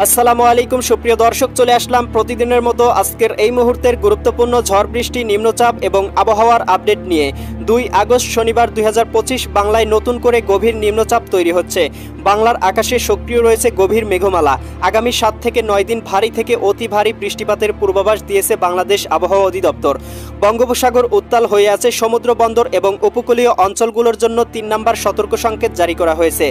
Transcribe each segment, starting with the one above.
আসসালামু আলাইকুম সুপ্রিয় দর্শক, চলে আসলাম প্রতিদিনের মতো আজকের এই মুহূর্তের গুরুত্বপূর্ণ ঝড় বৃষ্টি, নিম্নচাপ এবং আবহাওয়ার আপডেট নিয়ে। 2 আগস্ট শনিবার 2025 বাংলায় নতুন করে গভীর নিম্নচাপ তৈরি হচ্ছে। বাংলার আকাশে সক্রিয় রয়েছে গভীর মেঘমালা। আগামী 7 থেকে 9 দিন ভারী থেকে অতি ভারী বৃষ্টিপাতের পূর্বাভাস দিয়েছে বাংলাদেশ আবহাওয়া অধিদপ্তর। বঙ্গোপসাগর উত্তাল হয়ে আছে, সমুদ্র বন্দর এবং উপকূলীয় অঞ্চলগুলোর জন্য 3 নম্বর সতর্ক সংকেত জারি করা হয়েছে।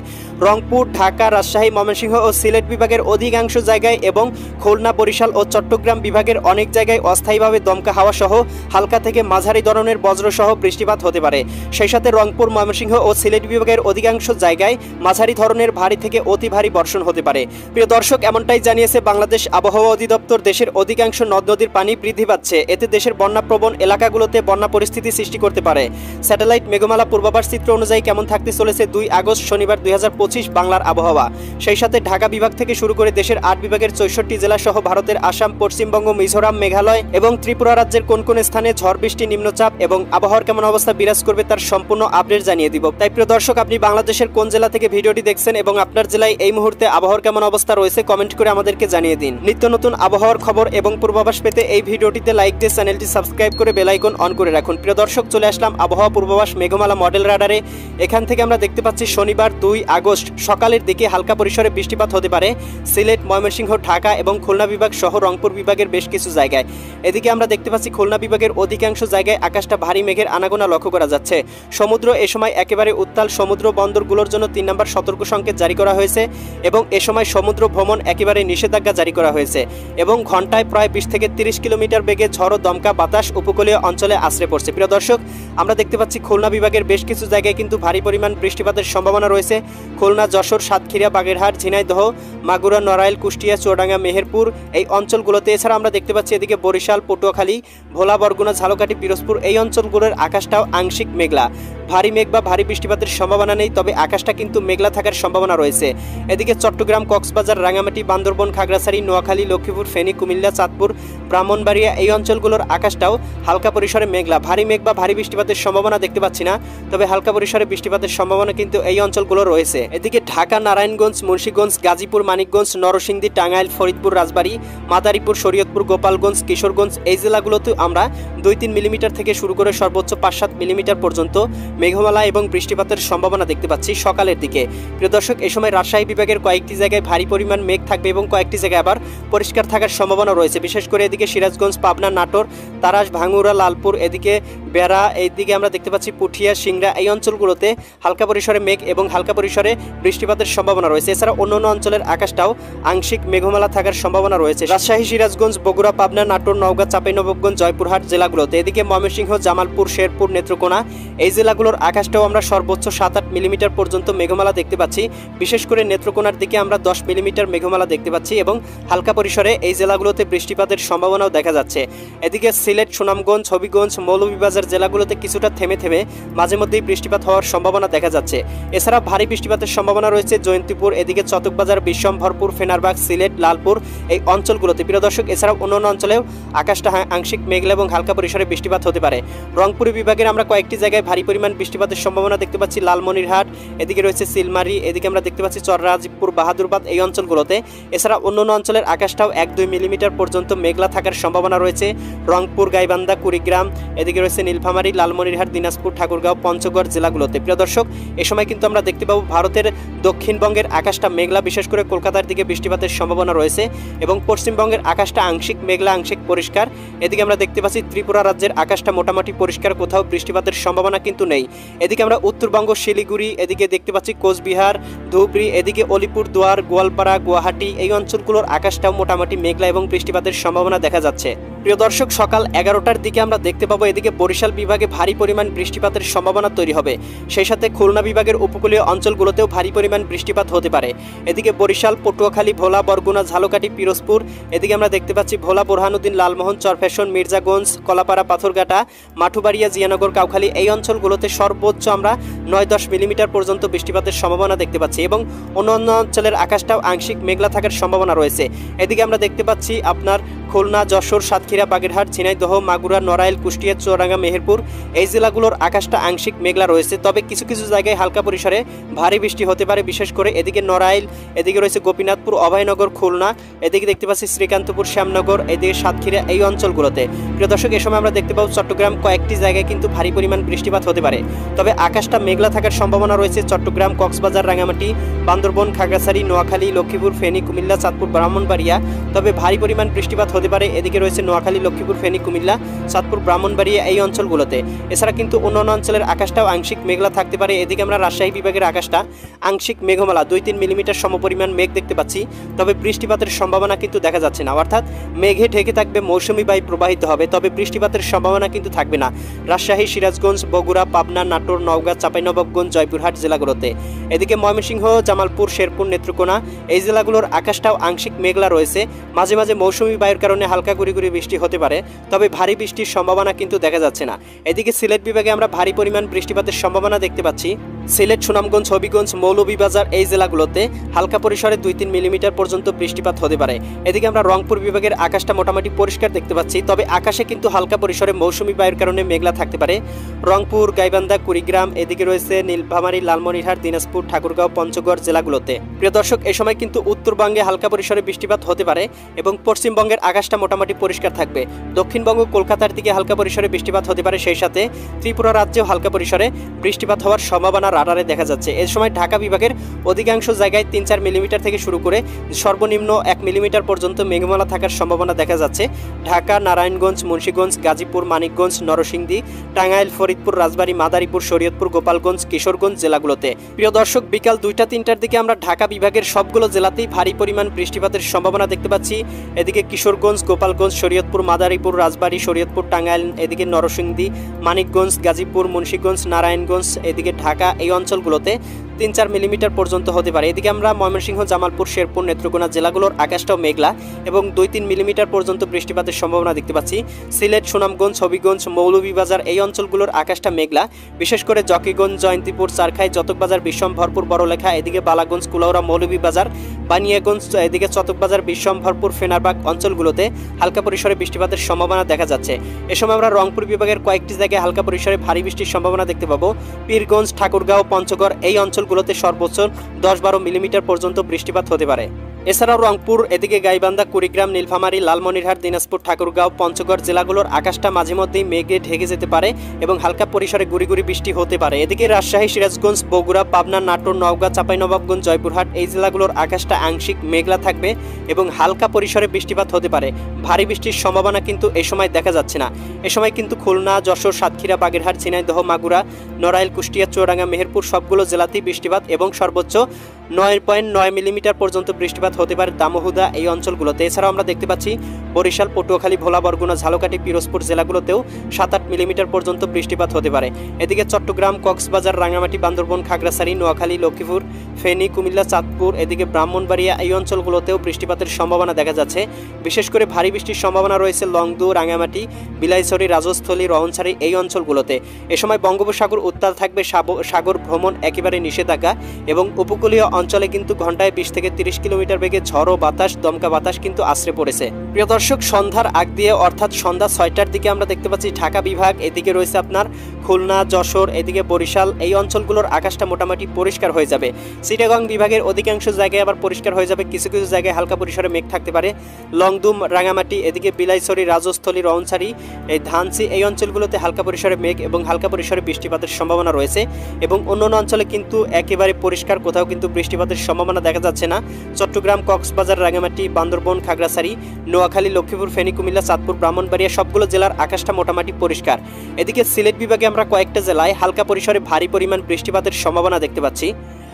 রংপুর, ঢাকা, রাজশাহী, ময়মনসিংহ ও সিলেট বিভাগের অধিকাংশ জায়গায় এবং খুলনা, বরিশাল ও চট্টগ্রাম বিভাগের অনেক জায়গায় অস্থায়ীভাবে দমকা হাওয়া সহ হালকা থেকে মাঝারি ধরনের বজ্রসহ বৃষ্টিপাত হতে পারে। সেই সাথে রংপুর, ময়মনসিংহ ও সিলেট বিভাগের অধিকাংশ জায়গায় মাঝারি ধরনের ভারী থেকে অতি ভারী বর্ষণ হতে পারে। প্রিয় দর্শক, এমনটাই জানিয়েছে বাংলাদেশ আবহাওয়া অধিদপ্তর। দেশের অধিকাংশ নদ নদীর পানি বৃদ্ধি পাচ্ছে, এতে দেশের বন্যাপ্রবণ এলাকাগুলোতে বন্যা পরিস্থিতি সৃষ্টি করতে পারে। স্যাটেলাইট মেঘমালা পূর্বাভাস চিত্র অনুযায়ী কেমন থাকতে চলেছে 2 আগস্ট শনিবার 2025 বাংলার আবহাওয়া। সেই সাথে ঢাকা বিভাগ থেকে শুরু করে দেশের 8 বিভাগের 64 জেলা সহ ভারতের আসাম, পশ্চিমবঙ্গ, মিজোরাম, মেঘালয় এবং ত্রিপুরা রাজ্যের কোন কোন স্থানে ঝড় বৃষ্টি, নিম্নচাপ এবং আবহাওয়ার কেমন অবস্থা বিরাজ করবে তার সম্পূর্ণ আপডেট জানিয়ে দিব। তাই প্রিয় দর্শক, আপনি বাংলাদেশের কোন জেলা থেকে ভিডিওটি দেখছেন এবং আপনার জেলায় এই মুহূর্তে আবহাওয়ার কেমন অবস্থা রয়েছে কমেন্ট করে আমাদেরকে জানিয়ে দিন। নিত্য নতুন আবহাওয়ার খবর এবং পূর্বাভাস পেতে এই ভিডিওটিতে লাইক দিয়ে চ্যানেলটি সাবস্ক্রাইব করে বেল আইকন অন করে রাখুন। প্রিয় দর্শক, চলে আসলাম আবহাওয়া পূর্বাভাস মেঘমালা মডেল রাডারে। এখান থেকে আমরা দেখতে পাচ্ছি শনিবার 2 আগস্ট সকালের দিকে হালকা পরিসরে বৃষ্টিপাত হতে পারে সিলেট, ময়মনসিংহ, ঢাকা এবং খুলনা বিভাগ সহ রংপুর বিভাগের বেশ কিছু জায়গায়। এদিকে আমরা দেখতে পাচ্ছি খুলনা বিভাগের অধিকাংশ জায়গায় আকাশটা ভারী মেঘের আনাগোনা লক্ষ্য করা যাচ্ছে। সমুদ্র এ সময় একেবারে উত্তাল, সমুদ্র বন্দরগুলোর জন্য 3 নম্বর সতর্ক সংকেত জারি করা হয়েছে এবং এ সময় সমুদ্র ভ্রমণ একেবারে নিষেধাজ্ঞা জারি করা হয়েছে এবং ঘন্টায় প্রায় 20 থেকে 30 কিলোমিটার বেগে ঝড় ও দমকা বাতাস উপকূলীয় অঞ্চলে আশ্রে পড়ছে। প্রিয় দর্শক, আমরা দেখতে পাচ্ছি খুলনা বিভাগের বেশ কিছু জায়গায় কিন্তু ভারী পরিমাণ বৃষ্টিপাতের সম্ভাবনা রয়েছে। খুলনা, যশোর, সাতক্ষীরা, বাগেরহাট, ঝিনাইদহ, মাগুরা, নড়াইল, কুষ্টিয়া, চুয়াডাঙ্গা, মেহেরপুর এই অঞ্চলগুলোতে। এছাড়া আমরা দেখতে পাচ্ছি এদিকে বরিশাল, পটুয়াখালী, ভোলা, বরগুনা, ঝালকাঠি, পিরোজপুর এই অঞ্চলগুলোর আকাশটাও আংশিক মেঘলা। ভারী মেঘ বা ভারী বৃষ্টিপাতের সম্ভাবনা নেই, তবে আকাশটা কিন্তু মেঘলা থাকার সম্ভাবনা রয়েছে। এদিকে চট্টগ্রাম, কক্সবাজার, রাঙামাটি, বান্দরবন, খাগড়াছড়ি, নোয়াখালী, লক্ষ্মীপুর, ফেনী, কুমিল্লা, চাঁদপুর, ব্রাহ্মণবাড়িয়া এই অঞ্চলগুলোর আকাশটাও হালকা পরিসরে মেঘলা। ভারী মেঘ বা ভারী বৃষ্টিপাতের সম্ভাবনা দেখতে পাচ্ছি না, তবে হালকা পরিসরে বৃষ্টিপাতের সম্ভাবনা কিন্তু এই অঞ্চলগুলো রয়েছে। এদিকে ঢাকা, নারায়ণগঞ্জ, মুন্সিগঞ্জ, গাজীপুর, মানিকগঞ্জ, নরসিংদী, টাঙ্গাইল, ফরিদপুর, রাজবাড়ী, মাদারীপুর, শরীয়তপুর, গোপালগঞ্জ, কিশোরগঞ্জ এই জেলাগুলোতে আমরা 2-3 মিলিমিটার থেকে শুরু করে সর্বোচ্চ 5-7 মিলিমিটার পর্যন্ত মেঘমালা এবং বৃষ্টিপাতের সম্ভাবনা দেখতে পাচ্ছি সকালের দিকে। প্রিয় দর্শক, এই সময় রাজশাহী বিভাগের কয়েকটি জায়গায় ভারী পরিমাণ মেঘ থাকবে এবং কয়েকটি জায়গায় আবার পরিষ্কার থাকার সম্ভাবনা রয়েছে। বিশেষ করে এদিকে সিরাজগঞ্জ, পাবনা, নাটোর, তারাস, ভাঙ্গুড়া, লালপুর, এদিকে বেড়া, এইদিকে আমরা দেখতে পাচ্ছি পুঠিয়া, সিংড়া এই অঞ্চলগুলোতে হালকা পরিসরে মেঘ এবং হালকা পরিসরে বৃষ্টিপাতের সম্ভাবনা রয়েছে। এছাড়া অন্যান্য অঞ্চলের আকাশটাও আংশিক মেঘমালা থাকার সম্ভাবনা রয়েছে রাজশাহী, সিরাজগঞ্জ, বগুড়া, পাবনা, নাটোর, নওগাঁ, চাঁপাইনবাবগঞ্জ, জয়পুরহাট জেলাগুলোতে। এদিকে ময়মনসিংহ, জামালপুর, শেরপুর, নেত্রকোনা এই জেলাগুলোর আকাশটাও আমরা সর্বোচ্চ 7-8 মিলিমিটার পর্যন্ত মেঘমালা দেখতে পাচ্ছি। বিশেষ করে নেত্রকোনার দিকে আমরা 10 মিলিমিটার মেঘমালা দেখতে পাচ্ছি এবং হালকা পরিসরে এই জেলাগুলোতে বৃষ্টিপাতের সম্ভাবনাও দেখা যাচ্ছে। এদিকে সিলেট, সুনামগঞ্জ, হবিগঞ্জ, মৌলভীবাজার জেলাগুলোতে কিছুটা থেমে থেমে মাঝে মধ্যেই বৃষ্টিপাত হওয়ার সম্ভাবনা দেখা যাচ্ছে। এছাড়া ভারী বৃষ্টিপাতের সম্ভাবনা রয়েছে জয়ন্তীপুর, এদিকে চটকবাজার, বিশ্বম্ভরপুর, ফেনারবাগ, সিলেট, লালপুর এই অঞ্চলগুলোতে। প্রিয় দর্শক, এছাড়াও অন্যান্য অঞ্চলেও আকাশটা আংশিক মেঘলা এবং হালকা পরিসরে বৃষ্টিপাত হতে পারে। রংপুর বিভাগের আমরা কয়েকটি জায়গায় ভারী পরিমাণ বৃষ্টিপাতের সম্ভাবনা দেখতে পাচ্ছি। লালমনিরহাট, এদিকে রয়েছে সিলমারি, এদিকে আমরা দেখতে পাচ্ছি চররাজপুর, বাহাদুরবাদ এই অঞ্চলগুলোতে। এছাড়া অন্যান্য অঞ্চলের আকাশটাও 1-2 মিলিমিটার পর্যন্ত মেঘলা থাকার সম্ভাবনা রয়েছে। রংপুর, গাইবান্ধা, কুড়িগ্রাম, এদিকে রয়েছে নীলফামারী, লালমনিরহাট, দিনাজপুর, ঠাকুরগাঁও, পঞ্চগড় জেলাগুলোতে। প্রিয় দর্শক, এ সময় কিন্তু আমরা দেখতে পাবো ভারতের দক্ষিণবঙ্গের আকাশটা মেঘলা, বিশেষ করে কলকাতার দিকে বৃষ্টিপাতের সম্ভাবনা রয়েছে এবং পশ্চিমবঙ্গের আকাশটা আংশিক মেঘলা, আংশিক পরিষ্কার। এদিকে আমরা দেখতে পাচ্ছি ত্রিপুরা রাজ্যের আকাশটা মোটামুটি পরিষ্কার, কোথাও বৃষ্টিপাতের সম্ভাবনা কিন্তু নেই। এদিকে আমরা উত্তরবঙ্গ, শিলিগুড়ি, এদিকে দেখতে পাচ্ছি কোচবিহার, ধুবড়ী, এদিকে অলিপুরদুয়ার, গোয়ালপাড়া, গুয়াহাটি এই অঞ্চলগুলোর আকাশটাও মোটামুটি মেঘলা এবং বৃষ্টিপাতের সম্ভাবনা দেখা যাচ্ছে। প্রিয় দর্শক, সকাল 11টার দিকে আমরা দেখতে পাবো এদিকে বরিশাল বিভাগে ভারী পরিমাণ বৃষ্টিপাতের সম্ভাবনা তৈরি হবে। সেই সাথে খুলনা বিভাগের উপকূলীয় অঞ্চলগুলোতেও ভারী পরিমাণ বৃষ্টিপাত হতে পারে। এদিকে বরিশাল, পটুয়াখালী, ভোলা, বরগুনা, ঝালকাঠি, পিরোজপুর, এদিকে আমরা দেখতে পাচ্ছি ভোলা, বোরহানুদ্দিন, লালমোহন, চরফ্যাশন, মির্জাগঞ্জ, কলাপাড়া, পাথরঘাটা, মাঠুবাড়িয়া, জিয়ানগর, কাউখালী এই অঞ্চলগুলোতে সর্বোচ্চ আমরা 9-10 মিলিমিটার পর্যন্ত বৃষ্টিপাতের সম্ভাবনা দেখতে পাচ্ছি এবং অন্যান্য অঞ্চলের আকাশটাও আংশিক মেঘলা থাকার সম্ভাবনা রয়েছে। এদিকে আমরা দেখতে পাচ্ছি আপনার খুলনা, যশোর, সাতক্ষীরা, বাগেরহাট, ঝিনাইদহ, মাগুরা, নড়াইল, কুষ্টিয়া, চুয়াডাঙ্গা, মেহেরপুর এই জেলাগুলোর আকাশটা আংশিক মেঘলা রয়েছে। তবে কিছু কিছু জায়গায় হালকা পরিসরে ভারী বৃষ্টি হতে পারে, বিশেষ করে এদিকে নড়াইল, এদিকে রয়েছে গোপীনাথপুর, অভয়নগর, খুলনা, এদিকে দেখতে পাচ্ছি শ্রীকান্তপুর, শ্যামনগর, এদিকে সাতক্ষীরা এই অঞ্চলগুলোতে। প্রিয় দর্শক, এ সময় আমরা দেখতে পাবো চট্টগ্রাম কয়েকটি জায়গায় কিন্তু ভারী পরিমাণ বৃষ্টিপাত হতে পারে। তবে আকাশটা মেঘলা থাকার সম্ভাবনা রয়েছে চট্টগ্রাম, কক্সবাজার, রাঙ্গামাটি, বান্দরবন, খাগড়াছড়ি, নোয়াখালী, লক্ষ্মীপুর, ফেনী, কুমিল্লা, চাঁদপুর, ব্রাহ্মণবাড়িয়া। তবে ভারী পরিমাণ বৃষ্টিপাত হতে পারে এদিকে রয়েছে নোয়াখালী, লক্ষ্মীপুর, ফেনী, কুমিল্লা, চাঁদপুর, ব্রাহ্মণবাড়িয়া এই অঞ্চলগুলোতে। এছাড়া কিন্তু অন্যান্য অঞ্চলের আকাশটাও আংশিক মেঘলা থাকতে পারে। এদিকে আমরা রাজশাহী বিভাগের আকাশটা আংশিক মেঘমালা 2-3 মিলিমিটার সমপরিমাণ মেঘ দেখতে পাচ্ছি। তবে বৃষ্টিপাতের সম্ভাবনা কিন্তু দেখা যাচ্ছে না, অর্থাৎ মেঘে ঢেকে থাকবে, মৌসুমী বায়ু প্রবাহিত হবে, তবে বৃষ্টিপাতের সম্ভাবনা কিন্তু থাকবে না রাজশাহী, সিরাজগঞ্জ, বগুড়া, পাবনা, নাটোর, নওগাঁ, চাঁপাইনবাবগঞ্জ, জয়পুরহাট জেলাগুলোতে। এদিকে ময়মনসিংহ, জামালপুর, শেরপুর, নেত্রকোনা এই জেলাগুলোর আকাশটাও আংশিক মেঘলা রয়েছে। মাঝে মাঝে মৌসুমী বায়ুর কারণে হালকা গুড়ি গুড়ি বৃষ্টি হতে পারে, তবে ভারী বৃষ্টির সম্ভাবনা কিন্তু দেখা যাচ্ছে না। এদিকে সিলেট বিভাগে আমরা ভারী পরিমাণ বৃষ্টিপাতের সম্ভাবনা দেখতে পাচ্ছি। সিলেট, সুনামগঞ্জ, হবিগঞ্জ, মৌলভীবাজার এই জেলাগুলোতে হালকা পরিসরে 2-3 মিলিমিটার পর্যন্ত বৃষ্টিপাত হতে পারে। এদিকে আমরা রংপুর বিভাগের আকাশটা মোটামুটি পরিষ্কার দেখতে পাচ্ছি, তবে আকাশে কিন্তু হালকা পরিসরে মৌসুমী বায়ুর কারণে মেঘলা থাকতে পারে। রংপুর, গাইবান্ধা, কুড়িগ্রাম, এদিকে রয়েছে নীলফামারী, লালমনিরহাট, দিনাজপুর, ঠাকুরগাঁও, পঞ্চগড় জেলাগুলোতে। প্রিয় দর্শক, এই সময় কিন্তু উত্তরবঙ্গে হালকা পরিসরে বৃষ্টিপাত হতে পারে এবং পশ্চিমবঙ্গের আকাশটা মোটামুটি পরিষ্কার থাকবে। দক্ষিণবঙ্গ, কলকাতার দিকে হালকা পরিসরে বৃষ্টিপাত হতে পারে, সেই সাথে ত্রিপুরা রাজ্যেও হালকা পরিসরে বৃষ্টিপাত হওয়ার সম্ভাবনা রাডারে দেখা যাচ্ছে। এই সময় ঢাকা বিভাগের অধিকাংশ জায়গায় 3-4 মিলিমিটার থেকে শুরু করে সর্বনিম্ন 1 মিলিমিটার পর্যন্ত মেঘমালা থাকার সম্ভাবনা দেখা যাচ্ছে। ঢাকা, নারায়ণগঞ্জ, মুন্সিগঞ্জ, গাজীপুর, মানিকগঞ্জ, নরসিংদী, টাঙ্গাইল, ফরিদপুর, রাজবাড়ী, মাদারীপুর, শরীয়তপুর, গোপালগঞ্জ, কিশোরগঞ্জ জেলাগুলোতে। প্রিয় দর্শক, বিকাল 2টা-3টার দিকে আমরা ঢাকা বিভাগের সবগুলো জেলাতেই ভারী পরিমাণ বৃষ্টিপাতের সম্ভাবনা দেখতে পাচ্ছি। এদিকে কিশোরগঞ্জ, গোপালগঞ্জ, শরীয়তপুর, মাদারীপুর, রাজবাড়ী, শরীয়তপুর, টাঙ্গাইল, এদিকে নরসিংদী, মানিকগঞ্জ, গাজীপুর, মুন্সিগঞ্জ, নারায়ণগঞ্জ, এদিকে ঢাকা এই অঞ্চলগুলোতে 3-4 মিলিমিটার পর্যন্ত হতে পারে। এদিকে আমরা ময়মনসিংহ, জামালপুর, শেরপুর, নেত্রকোনা জেলাগুলোর আকাশটাও মেঘলা এবং 2-3 মিলিমিটার পর্যন্ত বৃষ্টিপাতের সম্ভাবনা দেখতে পাচ্ছি। সিলেট, সুনামগঞ্জ, হবিগঞ্জ, মৌলভীবাজার এই অঞ্চলগুলোর আকাশটা মেঘলা, বিশেষ করে জকিগঞ্জ, জয়ন্তীপুর, চারখাই, চতকবাজার, বিশ্বম্ভরপুর, বড়লেখা, এদিকে বালাগঞ্জ, কুলাউড়া, মৌলভীবাজার, বানিয়াগঞ্জ, এদিকে চতকবাজার, বিশ্বম্ভরপুর, ফেনারবাগ অঞ্চলগুলোতে হালকা পরিসরে বৃষ্টিপাতের সম্ভাবনা দেখা যাচ্ছে। এ সময় আমরা রংপুর বিভাগের কয়েকটি জায়গায় হালকা পরিসরে ভারী বৃষ্টির সম্ভাবনা দেখতে পাবো। পীরগঞ্জ, ঠাকুরগাঁও, পঞ্চগড় এই অঞ্চলগুলোতে সর্বোচ্চ 10-12 মিলিমিটার পর্যন্ত বৃষ্টিপাত হতে পারে। এছাড়াও রংপুর, এদিকে গাইবান্ধা, কুড়িগ্রাম, নীলফামারী, লালমনিরহাট, দিনাজপুর, ঠাকুরগাঁও, পঞ্চগড় জেলাগুলোর আকাশটা মাঝে মধ্যেই মেঘে ঢেকে যেতে পারে এবং হালকা পরিসরে গুড়ি গুড়ি বৃষ্টি হতে পারে। এদিকে রাজশাহী, সিরাজগঞ্জ, বগুড়া, পাবনা, নাটোর, নওগাঁ, চাঁপাইনবাবগঞ্জ, জয়পুরহাট এই জেলাগুলোর আকাশটা আংশিক মেঘলা থাকবে এবং হালকা পরিসরে বৃষ্টিপাত হতে পারে। ভারী বৃষ্টির সম্ভাবনা কিন্তু এই সময় দেখা যাচ্ছে না। এ সময় কিন্তু খুলনা, যশোর, সাতক্ষীরা, বাগেরহাট, ঝিনাইদহ, মাগুরা, নড়াইল, কুষ্টিয়া, চুয়াডাঙ্গা, মেহেরপুর সবগুলো জেলাতেই বৃষ্টিপাত এবং সর্বোচ্চ 9.9 মিলিমিটার পর্যন্ত বৃষ্টিপাত হতে পারে দামোহদা এই অঞ্চলগুলোতে। এছাড়াও আমরা দেখতে পাচ্ছি বরিশাল, পটুয়াখালী, ভোলা, বরগুনা, ঝালকাঠি, পিরোজপুর জেলাগুলোতেও 7-8 মিলিমিটার পর্যন্ত বৃষ্টিপাত হতে পারে। এদিকে চট্টগ্রাম, কক্সবাজার, রাঙ্গামাটি, বান্দরবন, খাগড়াছড়ি, নোয়াখালী, লক্ষ্মীপুর, ফেনী, কুমিল্লা, চাঁদপুর, এদিকে ব্রাহ্মণবাড়িয়া এই অঞ্চলগুলোতেও বৃষ্টিপাতের সম্ভাবনা দেখা যাচ্ছে। বিশেষ করে ভারী বৃষ্টির সম্ভাবনা রয়েছে লংদু, রাঙ্গামাটি, বিলাইছড়ি, রাজস্থলী, রহনছড়ি এই অঞ্চলগুলোতে। এ সময় বঙ্গোপসাগর উত্তাল থাকবে, সাগর ভ্রমণ একেবারে নিষেধাজ্ঞা এবং উপকূলীয় অঞ্চলে কিন্তু ঘন্টায় 20 থেকে 30 কিলোমিটার বেগে ঝড়ো বাতাস, দমকা বাতাস কিন্তু আছড়ে পড়েছে। প্রিয় দর্শক, সন্ধ্যার আগ দিয়ে অর্থাৎ সন্ধ্যা 6টার দিকে আমরা দেখতে পাচ্ছি ঢাকা বিভাগ, এদিকে রয়েছে আপনার খুলনা, যশোর, এদিকে বরিশাল এই অঞ্চলগুলোর আকাশটা মোটামুটি পরিষ্কার হয়ে যাবে। চিটাগং বিভাগের অধিকাংশ জায়গায় আবার পরিষ্কার হয়ে যাবে, কিছু কিছু জায়গায় হালকা পরিসরে মেঘ থাকতে পারে। লংদুম, রাঙ্গামাটি, এদিকে বিলাইছড়ি, রাজস্থলী, রহনছড়ি, এই ধানসি এই অঞ্চলগুলোতে হালকা পরিসরে মেঘ এবং হালকা পরিসরে বৃষ্টিপাতের সম্ভাবনা রয়েছে এবং অন্যান্য অঞ্চলে কিন্তু একেবারে পরিষ্কার, কোথাও কিন্তু বৃষ্টিপাতের সম্ভাবনা দেখা যাচ্ছে না। চট্টগ্রাম, কক্সবাজার, রাঙ্গামাটি, বান্দরবন, খাগড়াছড়ি, নোয়াখালী, লক্ষ্মীপুর, ফেনী, কুমিল্লা, চাঁদপুর, ব্রাহ্মণবাড়িয়া সবগুলো জেলার আকাশটা মোটামুটি পরিষ্কার। এদিকে সিলেট বিভাগে আমরা কয়েকটা জেলায় হালকা পরিসরে ভারী পরিমাণ বৃষ্টিপাতের সম্ভাবনা দেখতে পাচ্ছি।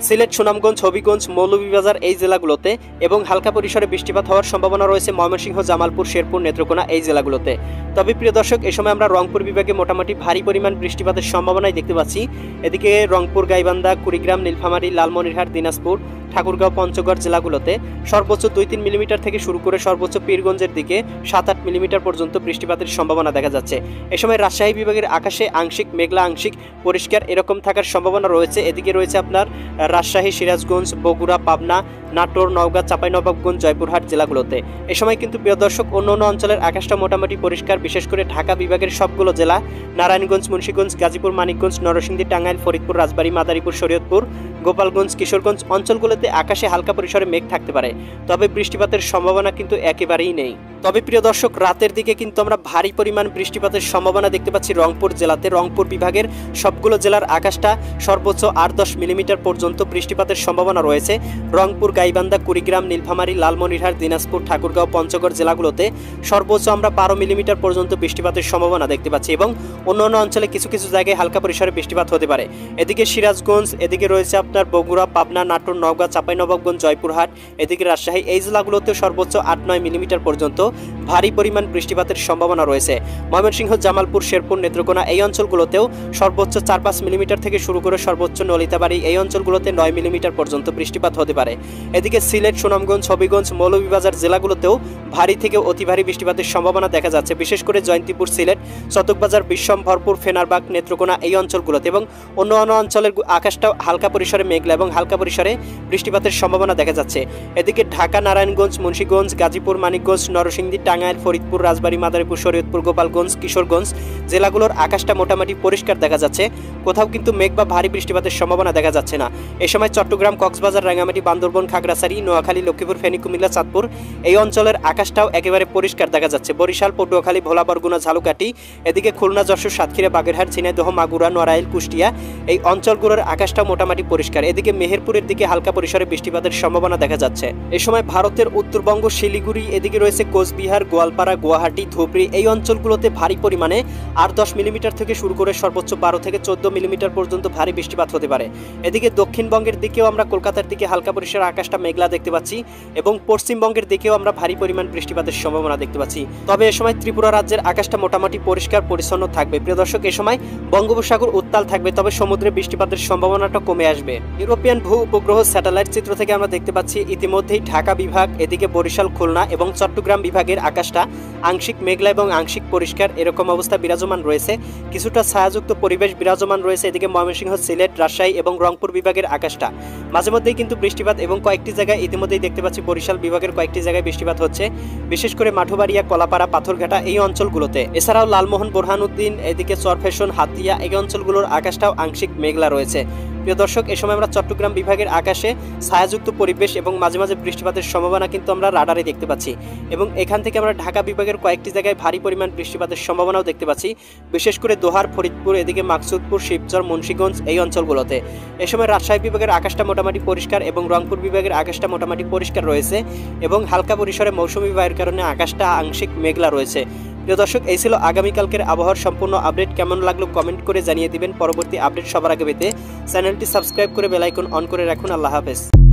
সিলেট, সুনামগঞ্জ, হবিগঞ্জ, মৌলভীবাজার এই জেলাগুলোতে এবং হালকা পরিসরে বৃষ্টিপাত হওয়ার সম্ভাবনা রয়েছে ময়মনসিংহ, জামালপুর, শেরপুর, নেত্রকোনা এই জেলাগুলোতে। তবে প্রিয় দর্শক, এ সময় আমরা রংপুর বিভাগে মোটামুটি ভারী পরিমাণ বৃষ্টিপাতের সম্ভাবনাই দেখতে পাচ্ছি। এদিকে রংপুর, গাইবান্ধা, কুড়িগ্রাম, নীলফামারী, লালমনিরহাট, দিনাজপুর, ঠাকুরগাঁও, পঞ্চগড় জেলাগুলোতে সর্বোচ্চ 2-3 মিলিমিটার থেকে শুরু করে সর্বোচ্চ পীরগঞ্জের দিকে 7-8 মিলিমিটার পর্যন্ত বৃষ্টিপাতের সম্ভাবনা দেখা যাচ্ছে। এ সময় রাজশাহী বিভাগের আকাশে আংশিক মেঘলা, আংশিক পরিষ্কার এরকম থাকার সম্ভাবনা রয়েছে। এদিকে রয়েছে আপনার রাজশাহী, সিরাজগঞ্জ, বগুড়া, পাবনা, নাটোর, নওগাঁ, চাঁপাইনবাবগঞ্জ, জয়পুরহাট জেলাগুলোতে। এ সময় কিন্তু প্রিয় দর্শক অন্যান্য অঞ্চলের আকাশটা মোটামুটি পরিষ্কার, বিশেষ করে ঢাকা বিভাগের সবগুলো জেলা নারায়ণগঞ্জ, মুন্সিগঞ্জ, গাজীপুর, মানিকগঞ্জ, নরসিংদী, টাঙ্গাইল, ফরিদপুর, রাজবাড়ী, মাদারীপুর, শরীয়তপুর, গোপালগঞ্জ, কিশোরগঞ্জ অঞ্চলগুলোতে আকাশে হালকা পরিসরে মেঘ থাকতে পারে, তবে বৃষ্টিপাতের সম্ভাবনা কিন্তু একেবারেই নেই। তবে প্রিয় দর্শক রাতের দিকে কিন্তু আমরা ভারী পরিমাণ বৃষ্টিপাতের সম্ভাবনা দেখতে পাচ্ছি রংপুর জেলাতে। রংপুর বিভাগের সবগুলো জেলার আকাশটা সর্বোচ্চ 8-10 মিলিমিটার পর্যন্ত বৃষ্টিপাতের সম্ভাবনা রয়েছে। রংপুর, গাইবান্ধা, কুড়িগ্রাম, নীলফামারী, লালমনিরহাট, দিনাজপুর, ঠাকুরগাঁও, পঞ্চগড় জেলাগুলোতে সর্বোচ্চ আমরা 12 মিলিমিটার পর্যন্ত বৃষ্টিপাতের সম্ভাবনা দেখতে পাচ্ছি এবং অন্যান্য অঞ্চলে কিছু কিছু জায়গায় হালকা পরিসরে বৃষ্টিপাত হতে পারে। এদিকে সিরাজগঞ্জ, এদিকে রয়েছে আপনার বগুড়া, পাবনা, নাটোর, নওগাঁ, চাঁপাইনবাবগঞ্জ, জয়পুরহাট, এদিকে রাজশাহী, এই জেলাগুলোতে সর্বোচ্চ 8-9 মিলিমিটার পর্যন্ত ভারী পরিমাণ বৃষ্টিপাতের সম্ভাবনা রয়েছে। ময়মনসিংহ, জামালপুর, শেরপুর, নেত্রকোনা এই অঞ্চলগুলোতেও সর্বোচ্চ 4-5 মিলিমিটার থেকে শুরু করে সর্বোচ্চ নলিতাবাড়ি এই অঞ্চলগুলোতে 9 মিলিমিটার পর্যন্ত বৃষ্টিপাত হতে পারে। এদিকে সিলেট, সুনামগঞ্জ, হবিগঞ্জ, মৌলভীবাজার জেলাগুলোতেও ভারী থেকে অতি ভারী বৃষ্টিপাতের সম্ভাবনা দেখা যাচ্ছে, বিশেষ করে জয়ন্তীপুর, সিলেট, চটকবাজার, বিশ্বম্ভরপুর, ফেনারবাগ, নেত্রকোনা এই অঞ্চলগুলোতে এবং অন্যান্য অঞ্চলের আকাশটা হালকা পরিসরে মেঘলা এবং হালকা পরিসরে বৃষ্টিপাতের সম্ভাবনা দেখা যাচ্ছে। এদিকে ঢাকা, নারায়ণগঞ্জ, মুন্সিগঞ্জ, গাজীপুর, মানিকগঞ্জ, নরসিংদী, টাঙ্গাইল, ফরিদপুর, রাজবাড়ী, মাদারীপুর, শরীয়তপুর, গোপালগঞ্জ, কিশোরগঞ্জ জেলাগুলোর আকাশটা মোটামুটি পরিষ্কার দেখা যাচ্ছে, কোথাও কিন্তু মেঘ বা ভারী বৃষ্টিপাতের সম্ভাবনা দেখা যাচ্ছে না। এ সময় চট্টগ্রাম, কক্সবাজার, রাঙ্গামাটি, বান্দরবন, খাগড়াছড়ি, নোয়াখালী, লক্ষ্মীপুর, ফেনী, কুমিল্লা, চাঁদপুর এই অঞ্চলের আকাশটাও একেবারে পরিষ্কার দেখা যাচ্ছে। বরিশাল, পটুয়াখালী, ভোলা, বরগুনা, ঝালকাঠি, এদিকে খুলনা, যশোর, সাতক্ষীরা, বাগেরহাট, ঝিনাইদহ, মাগুরা, নড়াইল, কুষ্টিয়া এই অঞ্চলগুলোর আকাশটা মোটামুটি পরিষ্কার। এদিকে মেহেরপুরের দিকে হালকা পরিসরে বৃষ্টিপাতের সম্ভাবনা দেখা যাচ্ছে। এ সময় ভারতের উত্তরবঙ্গ, শিলিগুড়ি, এদিকে রয়েছে কোচবিহার, গোয়ালপাড়া, গুয়াহাটি, ধুবড়ী এই অঞ্চলগুলোতে ভারী পরিমাণে 8-10 মিলিমিটার থেকে শুরু করে সর্বোচ্চ 12 থেকে 14 মিলিমিটার পর্যন্ত ভারী বৃষ্টিপাত হতে পারে। এদিকে দক্ষিণবঙ্গের দিকেও আমরা কলকাতার দিকে হালকা পরিসরে আকাশটা মেঘলা দেখতে পাচ্ছি এবং পশ্চিমবঙ্গের দিকেও আমরা ভারী পরিমাণ বৃষ্টিপাতের সম্ভাবনা দেখতে পাচ্ছি। তবে এ সময় ত্রিপুরা রাজ্যের আকাশটা মোটামুটি পরিষ্কার পরিচ্ছন্ন থাকবে। প্রিয় দর্শক এ সময় বঙ্গোপসাগর উত্তাল থাকবে, তবে সমুদ্রে বৃষ্টিপাতের সম্ভাবনাটা কমে আসবে। ইউরোপিয়ান ভূ উপগ্রহ স্যাটেলাইট চিত্র থেকে আমরা দেখতে পাচ্ছি ইতিমধ্যেই ঢাকা বিভাগ, এদিকে বরিশাল, খুলনা এবং চট্টগ্রাম বিভাগের আকাশটা আংশিক মেঘলা এবং আংশিক পরিষ্কার এরকম অবস্থা বিরাজমান রয়েছে, কিছুটা ছায়াযুক্ত পরিবেশ বিরাজমান রয়েছে। এদিকে ময়মনসিংহ, সিলেট, রাজশাহী এবং রংপুর বিভাগের আকাশটা মাঝে মধ্যেই কিন্তু বৃষ্টিপাত এবং কয়েকটি জায়গায় ইতিমধ্যেই দেখতে পাচ্ছি বরিশাল বিভাগের কয়েকটি জায়গায় বৃষ্টিপাত হচ্ছে, বিশেষ করে মাঠুবাড়িয়া, কলাপাড়া, পাথরঘাটা এই অঞ্চলগুলোতে। এছাড়াও লালমোহন, বোরহানুদ্দিন, এদিকে চরফেশন, হাতিয়া এই অঞ্চলগুলোর আকাশটাও আংশিক মেঘলা রয়েছে। প্রিয় দর্শক এ সময় আমরা চট্টগ্রাম বিভাগের আকাশে ছায়াযুক্ত পরিবেশ এবং মাঝে মাঝে বৃষ্টিপাতের সম্ভাবনা কিন্তু আমরা রাডারে দেখতে পাচ্ছি এবং এখান থেকে আমরা ঢাকা বিভাগের কয়েকটি জায়গায় ভারী পরিমাণ বৃষ্টিপাতের সম্ভাবনাও দেখতে পাচ্ছি, বিশেষ করে দোহার, ফরিদপুর, এদিকে মাকসুদপুর, শিবচর, মুন্সিগঞ্জ এই অঞ্চলগুলোতে। এ সময় রাজশাহী বিভাগের আকাশটা মোটামুটি পরিষ্কার এবং রংপুর বিভাগের আকাশটা মোটামুটি পরিষ্কার রয়েছে এবং হালকা পরিসরে মৌসুমী বায়ুর কারণে আকাশটা আংশিক মেঘলা রয়েছে। প্রিয় দর্শক এই ছিল আগামীকালকের আবহাওয়ার সম্পূর্ণ আপডেট। কেমন লাগলো কমেন্ট করে জানিয়ে দিবেন। পরবর্তী আপডেট সবার আগে পেতে চ্যানেলটি সাবস্ক্রাইব করে বেল আইকন অন করে রাখুন। আল্লাহ হাফেজ।